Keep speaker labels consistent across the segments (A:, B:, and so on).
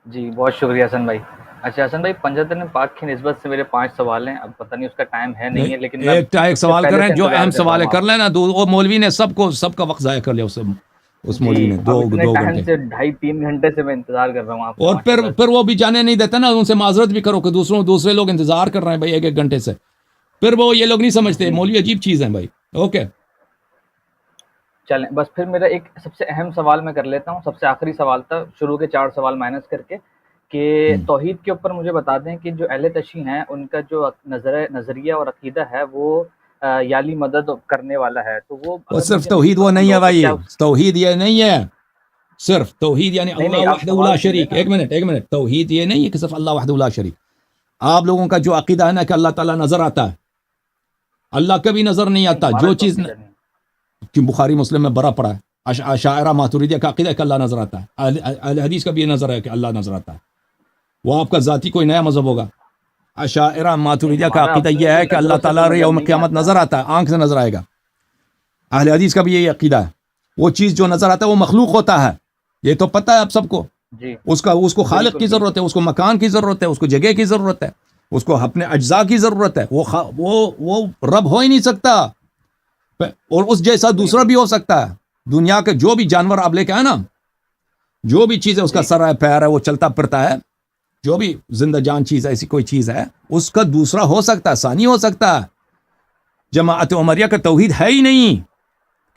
A: جی بہت شکریہ حسن بھائی. اچھا حسن بھائی، پنجتن پاک کی نسبت سے میرے 5 سوال ہیں. اب پتہ نہیں اس کا ٹائم ہے نہیں
B: نہیں،
A: ہے، لیکن میں
B: ایک
A: اس سے
B: سوال
A: پہلے
B: کریں،
A: سے
B: جو
A: انتظار
B: اہم
A: کر رہا
B: سوال ہے
A: ہوں
B: کر
A: آپ سے.
B: لینا. وہ مولوی نے سب کا وقت ضائع کر لیا اس
A: جی
B: مولوی نے
A: اب اتنے
B: دو
A: ٹائم
B: گھنٹے.
A: سے 2.5-3 گھنٹے سے میں انتظار کر رہا ہوں آپ کا،
B: اور
A: ماشاء اللہ سے.
B: پھر وہ بھی جانے نہیں دیتا نا، ان سے معذرت بھی کرو کہ دوسرے لوگ انتظار کر رہے ہیں بھائی ایک گھنٹے سے. پھر وہ یہ لوگ نہیں سمجھتے،
A: جی
B: مولوی عجیب چیز ہے بھائی. اوکے.
A: چلیں، بس پھر میرا ایک سب سے اہم سوال میں کر لیتا ہوں، سب سے آخری سوال تھا، شروع کے 4 سوال مائنس کر کے، کہ توحید کے اوپر مجھے بتا دیں کہ جو اہل تشیع ہیں ان کا جو نظریہ اور عقیدہ ہے وہ یالی مدد کرنے والا ہے، تو وہ
B: وہ
A: اگر
B: صرف
A: مجھے نہیں
B: توحید وہ
A: پسند
B: نہیں ہے
A: ہو تو
B: بھائی.
A: کیا
B: توحید یہ نہیں ہے صرف توحید یعنی
A: نہیں نہیں،
B: اللہ
A: آپ
B: وحدہ لا
A: سوال سن
B: شریک.
A: لینا.
B: ایک منٹ. توحید یہ نہیں ہے کہ صرف اللہ وحدہ لا شریک. آپ لوگوں کا جو عقیدہ ہے نا کہ اللہ تعالیٰ نظر آتا ہے، اللہ کبھی نظر نہیں
A: نہیں،
B: آتا.
A: ہمارا
B: جو
A: تو
B: چیز
A: عقیدہ نہیں.
B: کہ بخاری مسلم میں بڑا پڑا ہے. اشاعرہ ماتوریدیہ کا عقیدہ ہے کہ اللہ نظر آتا ہے. اہل حدیث کا بھی یہ نظر ہے کہ اللہ نظر آتا ہے. وہ آپ کا ذاتی کوئی نیا مذہب ہوگا. اشاعرہ
A: نہیں،
B: ماتوریدیہ کا
A: ہمارا
B: عقیدہ
A: اپنے
B: یہ ہے کہ اللہ
A: نظروں سے تو
B: تعالیٰ
A: نظر
B: یوم
A: نہیں
B: قیامت
A: آتا.
B: نظر آتا ہے، آنکھ سے نظر آئے گا. اہل حدیث کا بھی یہی عقیدہ ہے. وہ چیز جو نظر آتا ہے وہ مخلوق ہوتا ہے، یہ تو پتہ ہے آپ سب کو.
A: جی
B: اس کو خالق
A: بالکل
B: کی ضرورت
A: بالکل.
B: ہے، اس کو مکان کی ضرورت ہے، اس کو جگہ کی ضرورت ہے، اس کو اپنے اجزاء کی ضرورت ہے. وہ رب ہو ہی نہیں سکتا. اور اس جیسا دوسرا
A: بالکل.
B: بھی ہو سکتا ہے. دنیا کے جو بھی جانور آپ لے کے آئے نا، جو بھی چیز ہے، اس کا
A: جی
B: سر ہے، پیر ہے، وہ چلتا پھرتا ہے، جو بھی زندہ جان چیز ہے، ایسی کوئی چیز ہے، اس کا دوسرا ہو سکتا ہے، ثانی ہو سکتا ہے. جماعت عمریہ کا توحید ہے ہی نہیں،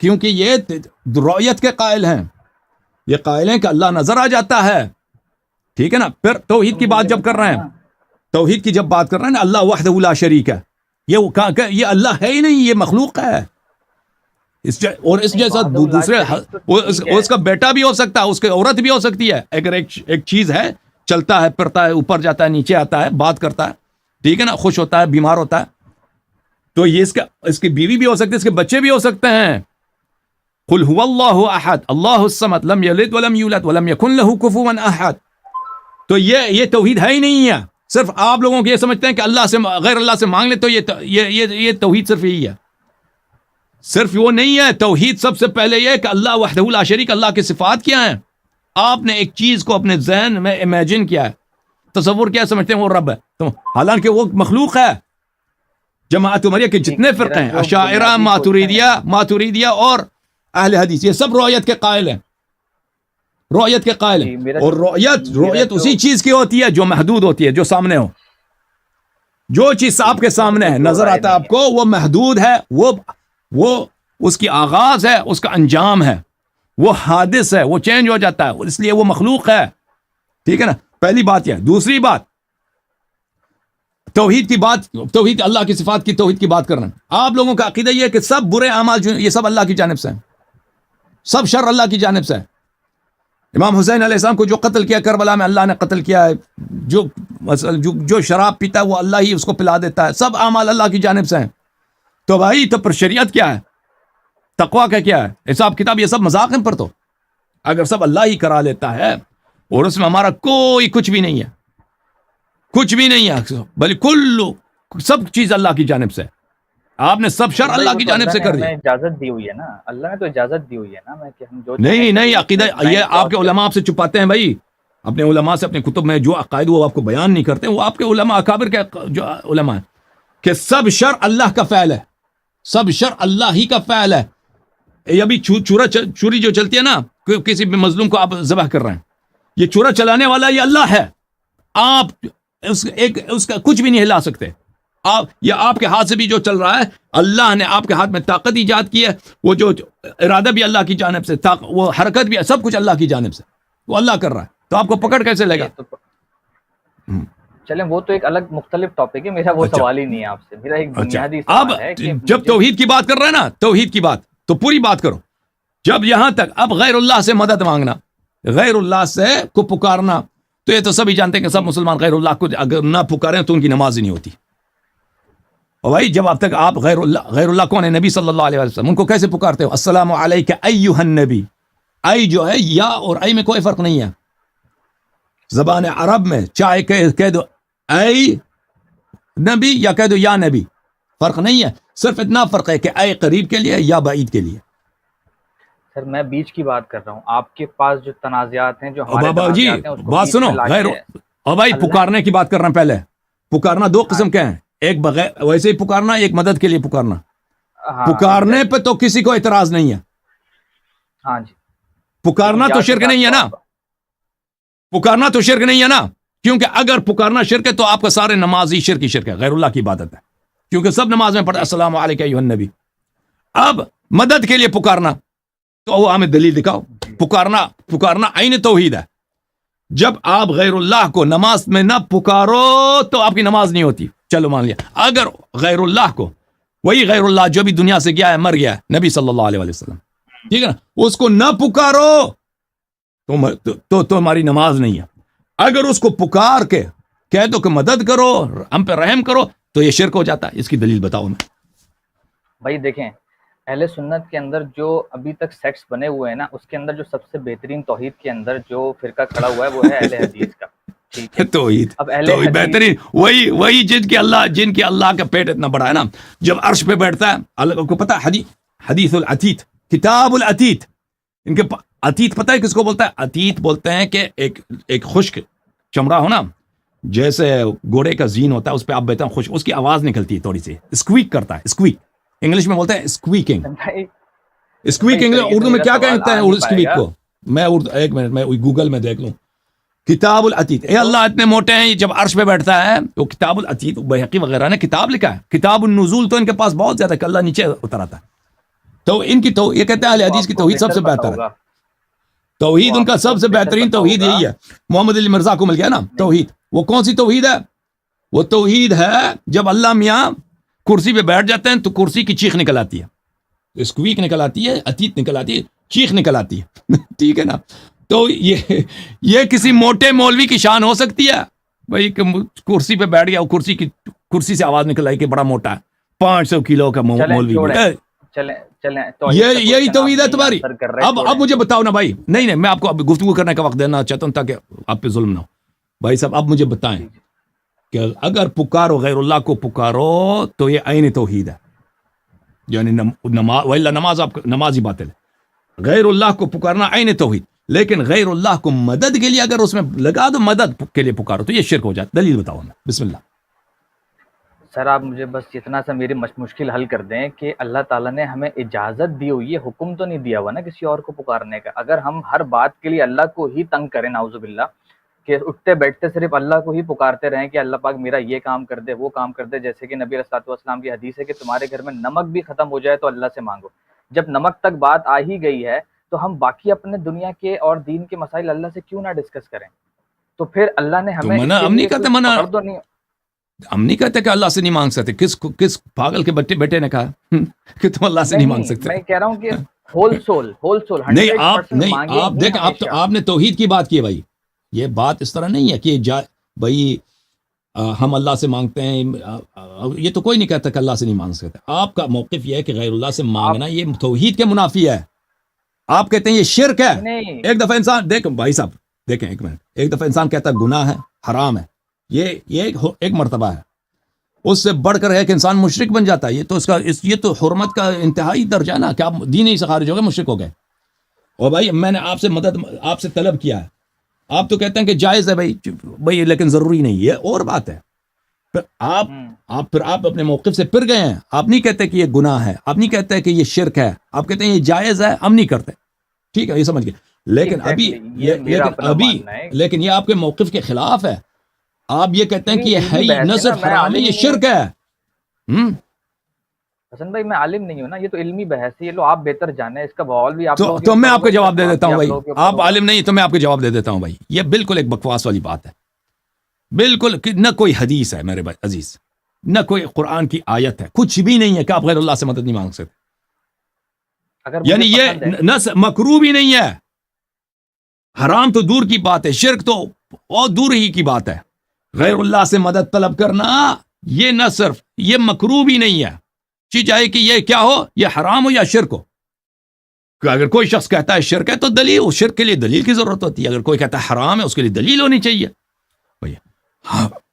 B: کیونکہ یہ رؤیت کے قائل ہیں. یہ قائل ہیں کہ اللہ نظر آ جاتا ہے. ٹھیک ہے نا. پھر
A: تو
B: توحید کی بات
A: مجھے
B: جب کر
A: بتائیں
B: رہے ہیں،
A: نا.
B: توحید کی جب بات کر رہے ہیں نا، اللہ وحدہ لا شریک ہے. یہ اللہ ہے ہی نہیں، یہ مخلوق ہے. اور اس
A: نہیں،
B: جیسا
A: وحدہ لا
B: دوسرے
A: شریک تو ٹھیک ہے.
B: اس کا بیٹا بھی ہو سکتا ہے، اس کی عورت بھی ہو سکتی ہے. اگر ایک چیز ہے، چلتا ہے پھرتا ہے، اوپر جاتا ہے، نیچے آتا ہے، بات کرتا ہے، ٹھیک ہے نا، خوش ہوتا ہے، بیمار ہوتا ہے، تو یہ اس کی بیوی بھی ہو سکتی ہے، اس کے بچے بھی ہو سکتے ہیں. قل هو اللہ احد اللہ الصمد لم یلد ولم یولد ولم یکن له کفوا احد. تو یہ توحید ہے ہی نہیں ہے. صرف آپ لوگوں کو یہ سمجھتے ہیں کہ اللہ سے غیر اللہ سے مانگ لے تو یہ توحید صرف یہی ہے. صرف وہ نہیں ہے. توحید سب سے پہلے یہ کہ اللہ وحدہ لا شریک. اللہ کی صفات کیا ہیں؟ آپ نے ایک چیز کو اپنے ذہن میں امیجن کیا ہے، تصور کیا سمجھتے ہیں وہ رب ہے، تو حالانکہ وہ مخلوق ہے. جماعت عمریہ کے
A: ٹھیک
B: جتنے
A: ہے،
B: فرقے
A: میرا
B: ہیں،
A: جو
B: اشاعرہ،
A: بنیادی کوشچن ہے.
B: ماتوریدیہ اور اہل حدیث، یہ سب رؤیت کے قائل ہیں. رؤیت کے قائل ہیں.
A: جی
B: اور رؤیت اسی چیز کی ہوتی ہے جو محدود ہوتی ہے، جو سامنے ہو. جو چیز
A: جی
B: آپ کے
A: اس میں تو
B: سامنے
A: کوئی
B: ہے،
A: دو
B: نظر
A: رائے
B: آتا ہے
A: نہیں
B: آپ کو، وہ محدود ہے. وہ اس کی آغاز ہے، اس کا انجام ہے، وہ حادث ہے، وہ چینج ہو جاتا ہے، اس لیے وہ مخلوق ہے. ٹھیک ہے نا. پہلی بات یہ. دوسری بات، توحید کی بات، توحید اللہ کی صفات کی توحید کی بات کرنا. آپ لوگوں کا عقیدہ یہ ہے کہ سب برے اعمال جو یہ سب اللہ کی جانب سے ہیں، سب شر اللہ کی جانب سے ہے. امام حسین علیہ السلام کو جو قتل کیا کربلا میں، اللہ نے قتل کیا ہے. جو شراب پیتا ہے وہ اللہ ہی اس کو پلا دیتا ہے. سب اعمال اللہ کی جانب سے ہیں. تو بھائی تو پر شریعت کیا ہے؟ تقویٰ کا کیا ہے؟ حساب کتاب یہ سب مذاق ہیں. پر تو اگر سب اللہ ہی کرا لیتا ہے اور اس میں ہمارا کوئی کچھ بھی نہیں ہے، کچھ بھی نہیں ہے، بلکہ سب چیز اللہ کی جانب سے. آپ نے سب شر
A: حسن بھائی،
B: اللہ
A: وہ
B: کی
A: تو
B: جانب
A: اللہ
B: سے
A: نے
B: کر دیا.
A: ہمیں اجازت دی ہوئی ہے نا، اللہ نے تو اجازت دی ہوئی ہے نا ہمیں کہ ہم جو چاہیں
B: نہیں
A: شریعت
B: عقیدہ
A: میں
B: یہ
A: لائن
B: آپ
A: کراس
B: کے
A: کریں.
B: علماء آپ سے چھپاتے ہیں بھائی. اپنے علماء سے، اپنے کتب میں جو عقائد وہ آپ کو بیان نہیں کرتے، وہ آپ کے علماء اکابر کے جو علماء ہیں، کہ سب شر اللہ کا فعل ہے، سب شر اللہ ہی کا فعل ہے. یہ ابھی چوری جو چلتی ہے نا، کسی بھی مظلوم کو آپ ذبح کر رہے ہیں، یہ چورا چلانے والا یہ اللہ ہے. آپ اس کا کچھ بھی نہیں ہلا سکتے. آپ کے ہاتھ سے بھی جو چل رہا ہے، اللہ نے آپ کے ہاتھ میں طاقت ایجاد کی ہے. وہ جو ارادہ بھی اللہ کی جانب سے، وہ حرکت بھی، سب کچھ اللہ کی جانب سے، وہ اللہ کر رہا ہے. تو آپ کو پکڑ کیسے لے گا؟
A: یہ تو چلیں، وہ تو ایک الگ مختلف ٹاپک ہے. میرا وہ
B: اچھا
A: سوال ہی نہیں ہے آپ سے. میرا ایک
B: اچھا.
A: بنیادی
B: اب
A: سوال ہے کہ
B: جب
A: مجھے.
B: توحید کی بات کر رہے ہیں نا، توحید کی بات تو پوری بات کرو. جب یہاں تک اب غیر اللہ سے مدد مانگنا، غیر اللہ سے کو پکارنا، تو یہ تو سبھی جانتے ہیں کہ سب
A: جی
B: مسلمان غیر اللہ کو اگر نہ پکاریں تو ان کی نماز ہی نہیں ہوتی. اور بھائی جب اب تک آپ غیر اللہ کون ہے؟ نبی صلی اللہ علیہ وسلم. ان کو کیسے پکارتے ہو؟ السلام علیک ایھا النبی. ای جو ہے، یا اور ای میں کوئی فرق نہیں ہے. زبان عرب میں چاہے کہہ دو اے نبی یا کہہ دو یا نبی، فرق نہیں ہے. صرف اتنا فرق ہے کہ اے قریب کے لیے یا بعید کے لیے.
A: سر میں بیچ کی بات کر رہا ہوں، آپ کے پاس جو تنازعات ہیں، جو ہمارے
B: بابا جی
A: تنازعات ہیں، اس کو
B: بات
A: بیچ
B: سنو،
A: میں لا
B: غیر
A: کے
B: اور بھائی
A: اللہ
B: پکارنے کی بات کر رہا ہوں پہلے. پکارنا دو قسم کے
A: ہاں
B: ہیں، ایک بغیر ویسے ہی پکارنا، ایک مدد کے لیے پکارنا.
A: ہاں
B: پکارنے
A: ایگزیکٹلی،
B: پہ تو کسی کو اعتراض نہیں ہے،
A: ہاں جی، لیکن
B: پکارنا تو
A: یا کے
B: شرک
A: ساتھ
B: نہیں ہے
A: تو
B: نا،
A: آپ
B: پکارنا تو شرک نہیں ہے نا. کیونکہ اگر پکارنا شرک ہے تو آپ کا سارے نمازی شرک ہی شرک ہے، غیر اللہ کی عبادت ہے. کیونکہ سب نماز میں پڑھا
A: جی
B: السلام علیکم ایھا النبی. اب مدد کے لیے پکارنا تو وہ ہمیں دلیل دکھاؤ.
A: جی
B: پکارنا عین توحید ہے. جب آپ غیر اللہ کو نماز میں نہ پکارو تو آپ کی نماز نہیں ہوتی. چلو مان لیا. اگر غیر اللہ کو، وہی غیر اللہ جو بھی دنیا سے گیا ہے، مر گیا ہے، نبی صلی اللہ علیہ وسلم، ٹھیک ہے نا، اس کو نہ پکارو تو تمہاری نماز نہیں ہے. اگر اس کو پکار کے کہہ دو کہ مدد کرو، ہم پہ رحم کرو، تو یہ شرک ہو جاتا ہے. اس کی دلیل بتاؤ میں.
A: بھائی دیکھیں، اہل سنت کے اندر جو ابھی تک سیکٹس بنے ہوئے ہیں نا، اس کے اندر جو سب سے بہترین توحید کے اندر جو فرقہ کھڑا ہوا ہے وہ ہے اہل حدیث کا. ٹھیک ہے،
B: توحید
A: اب اہل
B: توحید
A: حدیث
B: بہترین، وہی جن کے اللہ کا پیٹ اتنا بڑا ہے نا، جب عرش پہ بیٹھتا ہے. اللہ کو پتا ہے حدیث العتیت، کتاب العتیت. ان کے عتیت پتہ ہے کس کو بولتا ہے؟ عتیت بولتے ہیں کہ ایک خشک چمڑا ہو نا، جیسے گھوڑے کا زین ہوتا ہے، اس پہ آپ بیٹھتے ہیں خشک، اس کی آواز نکلتی ہے تھوڑی سی، اسکویک کرتا ہے. اسکویک انگلش میں بولتے ہیں اسکویکنگ.
A: بھائی
B: اسکویک
A: بھائی اس
B: انگلش
A: طریقے سے
B: اردو میں
A: میرا
B: کیا
A: سوال
B: کہتے
A: آ
B: ہیں
A: نہیں پائے
B: اسکویک
A: گا
B: کو؟ میں ایک منٹ میں گوگل میں دیکھ لوں. کتاب العتیت. اے
A: تو
B: اللہ اتنے موٹے ہیں، جب عرش پہ بیٹھتا ہے وہ کتاب العتیت، بیہقی وغیرہ نے کتاب لکھا ہے. کتاب النزول تو ان کے پاس بہت زیادہ، کہ اللہ نیچے اتر آتا ہے. تو ان کی یہ کہتے ہیں
A: بھائی
B: اہل
A: وہ
B: حدیث
A: آپ
B: کی
A: کو
B: توحید سب
A: بہتر
B: سے
A: پتا
B: بہتر ہے.
A: ہوگا، وہ
B: توحید ان
A: آپ
B: کا
A: کو
B: سب سے
A: بہتر
B: بہترین
A: پتا
B: توحید
A: ہوگا.
B: یہی ہے. محمد علی مرزا کو مل گیا نا
A: نہیں
B: توحید. وہ کون سی توحید ہے؟ وہ توحید ہے جب اللہ میاں کرسی پہ بیٹھ جاتے ہیں تو کرسی کی چیخ نکل آتی ہے، اسکویک نکل آتی ہے، عتیت نکل آتی ہے، چیخ نکل آتی ہے. ٹھیک ہے نا. تو یہ کسی موٹے مولوی کی شان ہو سکتی ہے بھائی کہ کرسی پہ بیٹھ گیا، وہ کرسی سے آواز نکل آئی کہ بڑا موٹا ہے، 500 کلو کا
A: چلیں
B: مولوی بھی.
A: چھوڑیں، چلیں توحید کا
B: یہی
A: کوشچن آپ
B: توحید ہے
A: نہیں
B: تمہاری.
A: آنسر کر رہے،
B: اب
A: چھوڑیں.
B: مجھے بتاؤ نا بھائی. نہیں میں آپ کو اب گفتگو کرنے کا وقت دینا چاہتا ہوں تاکہ آپ پہ ظلم نہ ہو. بھائی صاحب اب مجھے بتائیں
A: جی جی
B: کہ اگر پکارو غیر اللہ کو پکارو تو یہ عین توحید ہے، یعنی نماز آپ نمازی باطل ہے. غیر اللہ کو پکارنا عین توحید. لیکن غیر اللہ کو مدد کے لیے اگر اس میں لگا دو مدد کے لیے پکارو تو یہ شرک ہو جاتا. دلیل بتاؤ ہمیں. بسم اللہ.
A: سر، آپ مجھے بس اتنا سا میری مشکل حل کر دیں کہ اللہ تعالیٰ نے ہمیں اجازت دی ہوئی ہے، حکم تو نہیں دیا ہوا نا کسی اور کو پکارنے کا. اگر ہم ہر بات کے لیے اللہ کو ہی تنگ کریں، نعوذ باللہ، کہ اٹھتے بیٹھتے صرف اللہ کو ہی پکارتے رہیں کہ اللہ پاک میرا یہ کام کر دے، وہ کام کر دے، جیسے کہ نبی علیہ الصلوۃ والسلام کی حدیث ہے کہ تمہارے گھر میں نمک بھی ختم ہو جائے تو اللہ سے مانگو. جب نمک تک بات آ ہی گئی ہے تو ہم باقی اپنے دنیا کے اور دین کے مسائل اللہ سے کیوں نہ ڈسکس کریں؟ تو پھر اللہ نے
B: تو
A: ہمیں اس
B: منع
A: کے
B: ہم نہیں
A: لیے
B: کہتے،
A: کوئی
B: منع
A: پکڑ تو نہیں.
B: ہم نہیں کہتے کہ اللہ سے نہیں مانگ سکتے. کس پاگل کے بیٹے نے کہا کہ تم اللہ سے نہیں مانگ سکتے؟
A: میں کہہ رہا ہوں کہ ہول سول 100%
B: نہیں
A: مانگے
B: آپ
A: ہی
B: دیکھیں،
A: ہمیشہ.
B: آپ نے توحید کی بات کی ہے بھائی. یہ بات اس طرح نہیں ہے کہ بھائی ہم اللہ سے مانگتے ہیں. یہ تو کوئی نہیں کہتا کہ اللہ سے نہیں مانگ سکتے. آپ کا موقف یہ ہے کہ غیر اللہ سے
A: آپ
B: مانگنا یہ توحید کے منافی ہے. آپ کہتے ہیں یہ شرک ہے.
A: نہیں
B: ایک دفعہ انسان دیکھ بھائی صاحب دیکھیں ایک منٹ، ایک دفعہ انسان کہتا ہے گناہ ہے، حرام ہے، یہ ایک مرتبہ ہے. اس سے بڑھ کر ہے کہ انسان مشرک بن جاتا ہے. یہ تو حرمت کا انتہائی درجہ ہے نا کہ آپ دین ہی سے خارج ہو گئے، مشرک ہو گئے. اور بھائی میں نے آپ سے مدد آپ سے طلب کیا ہے، آپ تو کہتے ہیں کہ جائز ہے بھائی لیکن ضروری نہیں. یہ اور بات ہے. پھر آپ اپنے موقف سے پھر گئے ہیں. آپ نہیں کہتے کہ یہ گناہ ہے، آپ نہیں کہتے کہ یہ شرک ہے، آپ کہتے ہیں یہ جائز ہے، ہم نہیں کرتے. ٹھیک ہے، یہ سمجھ گئے. لیکن
A: یہ میرا اپنا ماننا ہے.
B: لیکن یہ آپ کے موقف کے خلاف ہے. آپ یہ کہتے ہیں کہ یہ ہے
A: علمی
B: ہی
A: بحث
B: نہ
A: ہے نا،
B: صرف
A: میں
B: حرام ہے،
A: عالم
B: یہ
A: نہیں
B: شرک
A: ہوں.
B: ہے.
A: حسن بھائی میں عالم نہیں ہوں نا، یہ تو علمی بحث ہے. یہ لو آپ بہتر جانیں، اس کا بحال بھی آپ لوگوں کے
B: تو میں
A: اوپر
B: آپ
A: ہوگا،
B: کو
A: اس کا
B: جواب دے
A: جواب
B: دیتا
A: بھی
B: ہوں
A: آپ
B: بھائی.
A: لوگوں کے اوپر
B: آپ
A: ہوگا.
B: عالم نہیں تو میں آپ کو جواب دے دیتا ہوں بھائی. یہ بالکل ایک بکواس والی بات ہے. بالکل نہ کوئی حدیث ہے میرے بھائی عزیز، نہ کوئی قرآن کی آیت ہے، کچھ بھی نہیں ہے کہ آپ غیر اللہ سے مدد نہیں مانگ سکتے.
A: اگر مجھے
B: یعنی یہ
A: پسند ہے
B: نہ مکروہ بھی نہیں ہے، حرام تو دور کی بات ہے، شرک تو اور دور ہی کی بات ہے. غیر اللہ سے مدد طلب کرنا یہ نہ صرف یہ مکروہ بھی نہیں ہے، چاہے کہ یہ کیا ہو، یہ حرام ہو یا شرک ہو. کہ اگر کوئی شخص کہتا ہے شرک ہے تو دلیل، اس شرک کے لیے دلیل کی ضرورت ہوتی ہے. اگر کوئی کہتا ہے حرام ہے اس کے لیے دلیل ہونی چاہیے.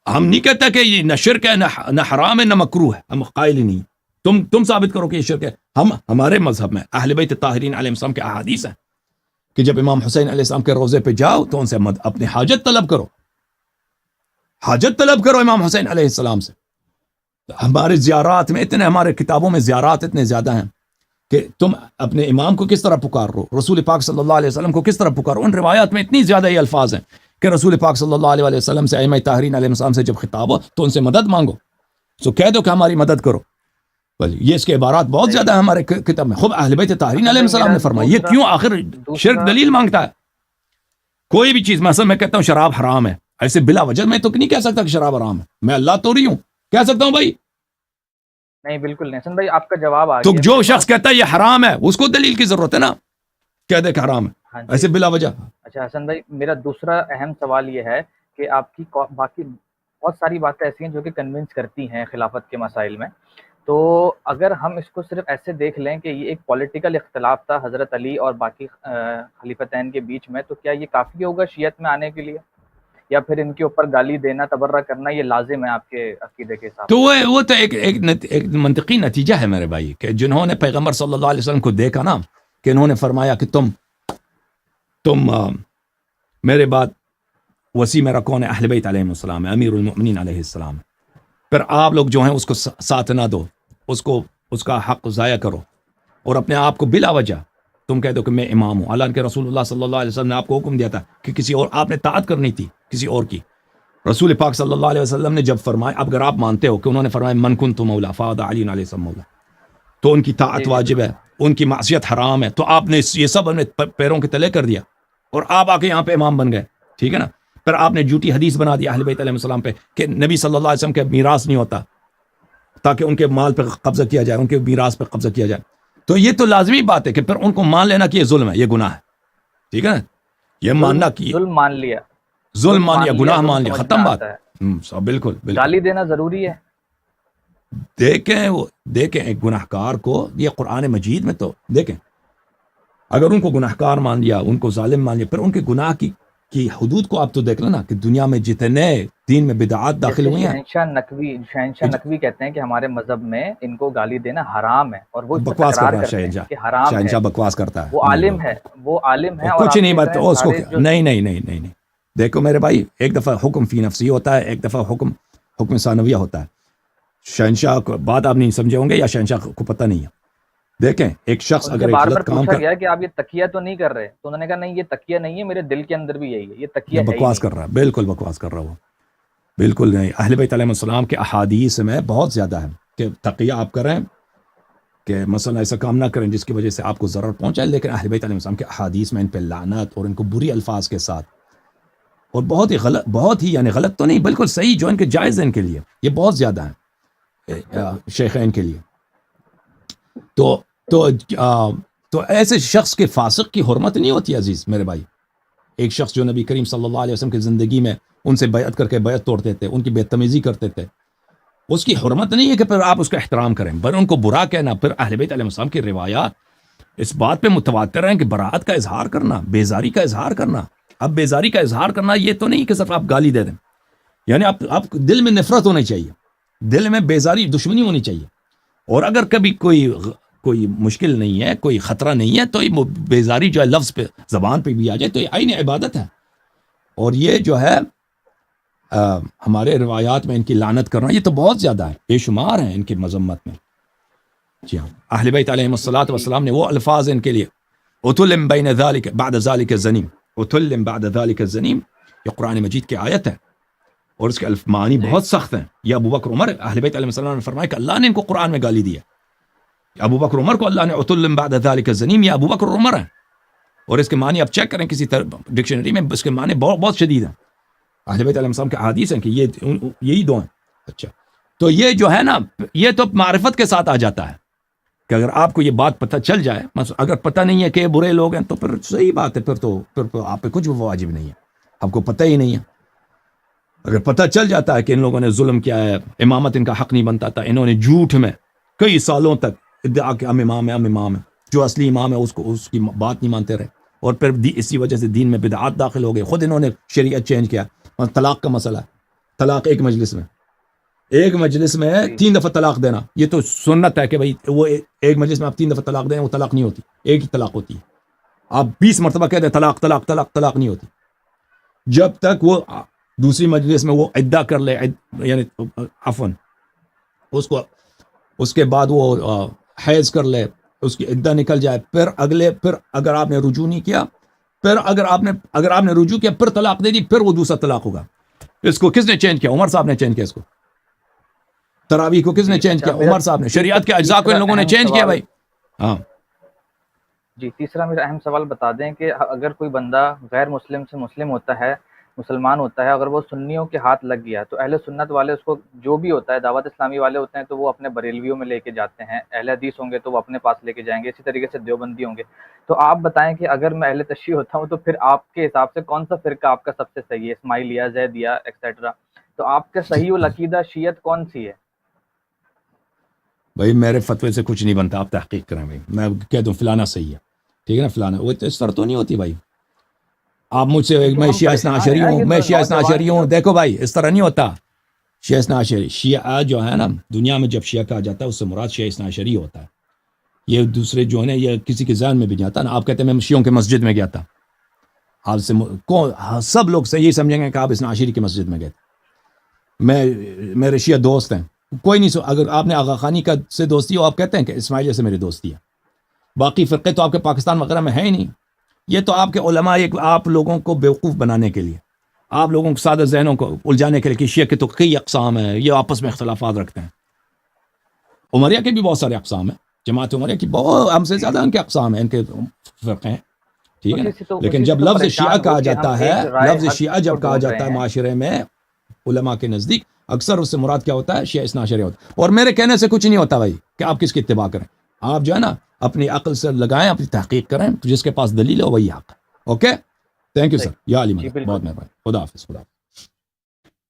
B: ہم نہیں کہتا کہ یہ نہ شرک ہے نہ حرام ہے نہ مکروہ ہے، ہم قائل ہی نہیں. تم ثابت کرو کہ یہ شرک ہے. ہمارے مذہب میں اہل بیت طاہرین علیہ السلام کے احادیث ہیں کہ جب امام حسین علیہ السلام کے روضے پہ جاؤ تو ان سے اپنی حاجت طلب کرو، حاجت طلب کرو امام حسین علیہ السلام سے. ہمارے زیارات میں اتنے، ہمارے کتابوں میں زیارات اتنے زیادہ ہیں کہ تم اپنے امام کو کس طرح پکار رہو، رسول پاک صلی اللہ علیہ وسلم کو کس طرح پکارو. ان روایات میں اتنی زیادہ یہ الفاظ ہیں کہ رسول پاک صلی اللہ علیہ وسلم سے ائمہ طاہرین علیہ السلام سے جب خطاب ہو تو ان سے مدد مانگو، تو کہہ دو کہ ہماری مدد کرو. یہ اس کے عبارات بہت زیادہ ہیں ہمارے کتاب میں. خود اہل بیت طاہرین علیہ السلام نے فرمایا. یہ کیوں آخر شرک دلیل مانگتا ہے؟ کوئی بھی چیز، مثلا میں کہتا ہوں شراب حرام ہے، ایسے بلا وجہ میں تو نہیں کہہ سکتا کہ شراب حرام ہے. میں اللہ تو رہی ہوں، کہہ سکتا ہوں بھائی؟
A: نہیں بالکل نہیں. حسن بھائی آپ کا جواب آ
B: تو
A: گیا.
B: جو شخص کہتا ہے یہ حرام ہے اس کو دلیل کی ضرورت ہے نا، کہہ دے کہ حرام ہے ایسے بلا وجہ.
A: اچھا حسن بھائی، میرا دوسرا اہم سوال یہ ہے کہ آپ کی باقی بہت ساری باتیں ایسی ہیں جو کہ کنونس کرتی ہیں خلافت کے مسائل میں. تو اگر ہم اس کو صرف ایسے دیکھ لیں کہ یہ ایک پولیٹیکل اختلاف تھا حضرت علی اور باقی خلیفتین کے بیچ میں، تو کیا یہ کافی ہوگا شیعت میں آنے کے لیے، یا پھر ان کے اوپر گالی دینا، تبرہ کرنا یہ لازم ہے آپ کے عقیدے کے حساب سے؟
B: تو وہ تو ایک منطقی نتیجہ ہے میرے بھائی، کہ جنہوں نے پیغمبر صلی اللہ علیہ وسلم کو دیکھا نا کہ انہوں نے فرمایا کہ تم میرے بعد وسیع میرا کون ہے؟ اہل بیت علیہ السلام ہے، امیر المؤمنین علیہ السلام ہے. پھر آپ لوگ جو ہیں اس کو ساتھ نہ دو، اس کا حق ضائع کرو، اور اپنے آپ کو بلا وجہ تم کہہ دو کہ میں امام ہوں. اللہ کے رسول اللہ صلی اللہ علیہ وسلم نے آپ کو حکم دیا تھا کہ کسی اور آپ نے طاعت کرنی تھی کسی اور کی. رسول پاک صلی اللہ علیہ وسلم نے جب فرمایا، اب اگر آپ مانتے ہو کہ انہوں نے فرمایا من کنت مولا فاض علی علیہ السلام مولا، تو ان کی طاعت واجب ہے، ان کی معصیت حرام ہے. تو آپ نے یہ سب اپنے پیروں کے تلے کر دیا اور آپ آ کے یہاں پہ امام بن گئے، ٹھیک ہے نا. پھر آپ نے جھوٹی حدیث بنا دی اہل بیت علیہ السلام پہ کہ نبی صلی اللہ علیہ وسلم کے میراث نہیں ہوتا تاکہ ان کے مال پہ قبضہ کیا جائے، ان کے میراث پہ قبضہ کیا جائے. تو یہ تو لازمی بات ہے کہ پھر ان کو مان لینا کہ یہ ظلم ہے، یہ گناہ ہے، ٹھیک ہے نا. یہ ماننا کہ
A: ظلم مان لیا،
B: ظلم مان لیا، گناہ مان لیا، ختم بات. بالکل بالکل.
A: گالی دینا ضروری ہے؟
B: دیکھیں ایک گناہ کار کو، یہ قرآن مجید میں تو دیکھیں، اگر ان کو گناہ کار مان لیا، ان کو ظالم مان لیا، پھر ان کے گناہ کی حدود کو آپ تو دیکھ لینا کہ دنیا میں جتنے دین میں بدعات داخل ہوئی ہیں.
A: شہنشاہ نقوی کہتے ہیں کہ ہمارے مذہب میں ان کو گالی دینا حرام ہے، اور وہ
B: بکواس کر رہا ہے شہنشاہ.
A: کہ حرام ہے.
B: شہنشاہ بکواس کرتا ہے.
A: وہ عالم ہے، وہ عالم ہے.
B: کچھ نہیں بات اس کو نہیں. دیکھو میرے بھائی، ایک دفعہ حکم فی نفسی ہوتا ہے، ایک دفعہ حکم ثانویہ ہوتا ہے. شہنشاہ کو بات آپ نہیں سمجھے ہوں گے، یا شہنشاہ کو پتہ نہیں ہے. دیکھیں ایک شخص اگر ایک غلط کام
A: کر گیا کہ آپ یہ تکیہ تو نہیں کر رہے، تو انہوں نے کہا نہیں یہ تکیہ نہیں ہے، میرے دل کے اندر بھی یہی ہے، یہ تکیہ ہے.
B: بکواس کر رہا ہے، بالکل بکواس کر رہا ہے وہ، بالکل نہیں. اہل بیت علیہ السلام کے احادیث میں بہت زیادہ ہے کہ تقیہ آپ کریں، کہ مثلا ایسا کام نہ کریں جس کی وجہ سے آپ کو ضرر پہنچائے. لیکن اہل بیت علیہ السلام کے احادیث میں ان پہ لعنت اور ان کو بری الفاظ کے ساتھ، اور بہت ہی غلط، بہت ہی یعنی غلط تو نہیں، بالکل صحیح جو ان کے جائز ہیں ان کے لیے، یہ بہت زیادہ ہیں شیخین کے لیے. تو ایسے شخص کے فاسق کی حرمت نہیں ہوتی عزیز میرے بھائی. ایک شخص جو نبی کریم صلی اللہ علیہ وسلم کی زندگی میں ان سے بیعت کر کے بیعت توڑتے تھے، ان کی بدتمیزی کرتے تھے، اس کی حرمت نہیں ہے کہ پھر آپ اس کا احترام کریں، بل ان کو برا کہنا. پھر اہل بیت علیہ السلام کی روایات اس بات پہ متواتر ہیں کہ براءت کا اظہار کرنا، بیزاری کا اظہار کرنا. اب بیزاری کا اظہار کرنا یہ تو نہیں کہ صرف آپ گالی دے دیں، یعنی آپ دل میں نفرت ہونی چاہیے، دل میں بیزاری، دشمنی ہونی چاہیے. اور اگر کبھی کوئی مشکل نہیں ہے، کوئی خطرہ نہیں ہے، تو یہ بیزاری جو ہے لفظ پہ، زبان پہ بھی آ جائے تو یہ عین عبادت ہے. اور یہ جو ہے ہمارے روایات میں ان کی لعنت کرنا یہ تو بہت زیادہ ہے، بے شمار ہیں ان کی مذمت میں. جی ہاں، اہل بیت علیہم الصلوۃ والسلام نے وہ الفاظ ان کے لیے، اتلم بین ذالک بعد ذالک الزنیم، اتلم بعد ذالک الزنیم، یہ قرآن مجید کی آیت ہے اور اس کے معنی بہت سخت ہیں. یہ ابو بکر عمر، اہل بیت علیہ السلام نے فرمایا کہ اللہ نے ان کو قرآن میں گالی دی ہے. ابو بکر عمر کو اللہ نے اتلم بعد ذالک الزنیم، یہ ابو بکر عمر ہیں. اور اس کے معنی آپ چیک کریں کسی ڈکشنری میں، اس کے معنی بہت شدید ہیں. اہل بیت علیہ السلام کے احادیث ہیں کہ یہی دو ہیں. اچھا، تو یہ جو ہے نا، یہ تو معرفت کے ساتھ آ جاتا ہے کہ اگر آپ کو یہ بات پتہ چل جائے، اگر پتہ نہیں ہے کہ یہ برے لوگ ہیں تو پھر صحیح بات ہے، پھر تو آپ پہ کچھ واجب نہیں ہے، آپ کو پتہ ہی نہیں ہے. اگر پتہ چل جاتا ہے کہ ان لوگوں نے ظلم کیا ہے، امامت ان کا حق نہیں بنتا تھا، انہوں نے جھوٹ میں کئی سالوں تک ادعا کہ ہم امام ہیں، جو اصلی امام ہے اس کی بات نہیں مانتے رہے، اور پھر اسی وجہ سے دین میں بدعات داخل ہو گئے. خود انہوں نے شریعت چینج کیا. طلاق کا مسئلہ ہے، طلاق ایک مجلس میں، ایک مجلس میں 3 دفعہ طلاق دینا یہ تو سنت ہے کہ بھائی وہ ایک مجلس میں آپ 3 دفعہ طلاق دیں وہ طلاق نہیں ہوتی, ایک ہی طلاق ہوتی ہے. آپ 20 مرتبہ کہہ دیں طلاق طلاق طلاق طلاق نہیں ہوتی جب تک وہ دوسری مجلس میں وہ عدہ کر لے, یعنی عفواً اس کے بعد وہ حیض کر لے, اس کی عدہ نکل جائے, پھر اگر آپ نے رجوع نہیں کیا, پھر اگر آپ نے رجوع کیا پھر طلاق دے دی, پھر وہ دوسرا طلاق ہوگا. اس کو کس نے چینج کیا؟ عمر صاحب نے چینج کیا. اس کو تراویح کو کس نے چینج کیا؟ عمر صاحب نے. شریعت کے اجزاء کو ان لوگوں نے چینج کیا بھائی. ہاں
A: جی, تیسرا میرا اہم سوال بتا دیں کہ اگر کوئی بندہ غیر مسلم سے مسلم ہوتا ہے, مسلمان ہوتا ہے, اگر وہ سنیوں کے ہاتھ لگ گیا تو اہل سنت والے اس کو جو بھی ہوتا ہے, دعوت اسلامی والے ہوتے ہیں تو وہ اپنے بریلویوں میں لے کے جاتے ہیں, اہل حدیث ہوں گے تو وہ اپنے پاس لے کے جائیں گے, اسی طریقے سے دیوبندی ہوں گے. تو آپ بتائیں کہ اگر میں اہل تشیع ہوتا ہوں تو پھر آپ کے حساب سے کون سا فرقہ آپ کا سب سے صحیح ہے؟ اسماعیلیہ, زیدیہ ایکسیٹرا. تو آپ کے صحیح العقیدہ شیعت کون سی ہے؟
B: بھائی میرے فتوے سے کچھ نہیں بنتا, آپ تحقیق کریں بھائی. میں کہہ دوں فلانا صحیح ہے, ٹھیک ہے نا, فلانا. وہ اس طرح تو نہیں ہوتی بھائی. آپ مجھ سے میں شیعہ اثنا عشری ہوں, میں شیعہ اثنا عشری ہوں. دیکھو بھائی اس طرح نہیں ہوتا. شیعہ اثنا عشری, شیعہ جو ہے نا دنیا میں جب شیعہ کہا جاتا ہے اس سے مراد شیعہ اثنا عشری ہوتا ہے. یہ دوسرے جو ہے نا یہ کسی کے ذہن میں بھی نہیں آتا نا. آپ کہتے ہیں میں شیعوں کے مسجد میں گیا تھا, آپ سے سب لوگ سے یہی سمجھیں گے کہ آپ اثنا عشری کی مسجد میں گئے تھے. میرے شیعہ دوست ہیں, کوئی نہیں اگر آپ نے آغا خانی کا سے دوستی ہو, آپ کہتے ہیں کہ اسماعیلیہ سے میری دوستی ہے. باقی فرقے تو آپ کے پاکستان وغیرہ میں ہے ہی نہیں. یہ تو آپ کے علماء آپ لوگوں کو بیوقوف بنانے کے لیے, آپ لوگوں کو سادہ ذہنوں کو الجھانے کے لیے کہ شیعہ کے تو کئی اقسام ہیں, یہ آپس میں اختلافات رکھتے ہیں. عمریہ کے بھی بہت سارے اقسام ہیں, جماعت عمریہ کی بہت ہم سے زیادہ ان کے اقسام ہیں, ان کے فرقے ہیں, ٹھیک ہے نا. لیکن جب لفظ شیعہ کہا جاتا ہے, لفظ شیعہ جب کہا جاتا ہے معاشرے میں علماء کے نزدیک, اکثر اس سے مراد کیا ہوتا ہے؟ شیعہ اثنا عشری ہوتا ہے. اور میرے کہنے سے کچھ نہیں ہوتا بھائی کہ آپ کس کی اتباع کریں. آپ جو ہے نا اپنی عقل سے لگائیں, اپنی تحقیق کریں, جس کے پاس دلیل ہے وہی حق ہے. اوکے, تھینک یو سر, یا علی مدد, بہت مہربانی, خدا حافظ.